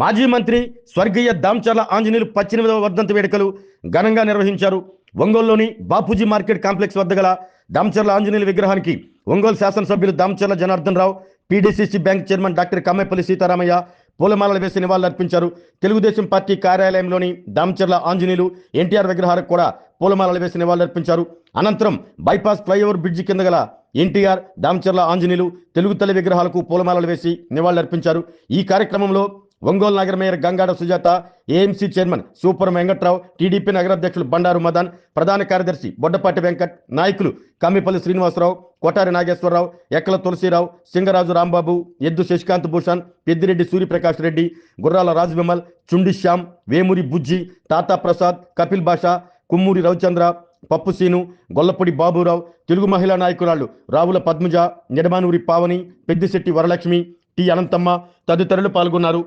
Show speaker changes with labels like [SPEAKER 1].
[SPEAKER 1] మాజీ మంత్రి స్వర్గీయ దామచర్ల ఆంజనేయులు 18వ వర్ధంతి వేడుకలు ఘనంగా నిర్వహించారు. ఒంగోలులోని బాపూజీ మార్కెట్ కాంప్లెక్స్ వద్ద గల దామచర్ల ఆంజనేయులు విగ్రహానికి ఒంగోలు శాసనసభ్యులు Damacharla Janardhan Rao, PDCC bank chairman doctor Kammepalli Sitaramaiah పూలమాలలు వేసి నివాళులర్పించారు. తెలుగుదేశం పార్టీ కార్యాలయంలోని దామచర్ల ఆంజనేయులు ఎన్టీఆర్ విగ్రహాలకు కూడా పూలమాలలు వేసి నివాళులర్పించారు. అనంతరం బైపాస్ ఫ్లైఓవర్ బ్రిడ్జి కింద గల ఎన్టీఆర్, దామచర్ల ఆంజనేయులు తెలుగు తల్లి విగ్రహాలకు పూలమాలలు వేసి నివాళులర్పించారు. ఈ కార్యక్రమంలో ఒంగోలు నగర mayor Gangada Sujatha, AMC chairman సూపర్ వెంకట్రావు, టీడీపీ నగరాధ్యక్షులు బండారు మదన్, ప్రధాన కార్యదర్శి బొడ్డపాటి వెంకట్, నాయకులు కమ్మిపల్లి శ్రీనివాసరావు, కోటారి నాగేశ్వరరావు, ఎక్కల తులసిరావు, సింగరాజు రాంబాబు, ఎద్దు శశికాంత్ భూషణ్, పెద్దిరెడ్డి సూర్యప్రకాష్ రెడ్డి, గుర్రాల రాజ్ విమల్, చుండి శ్యామ్, వేమూరి బుజ్జి, తాతా ప్రసాద్, కపిల్ బాషా, కుమ్మూరి రవిచంద్ర, పప్పు సీను, గొల్లపూడి బాబురావు, తెలుగు మహిళా నాయకురాళ్లు రావుల పద్మజ, నిడమానూరి పావని, పెద్దిశెట్టి వరలక్ష్మి, టి అనంతమ్మ తదితరులు పాల్గొన్నారు.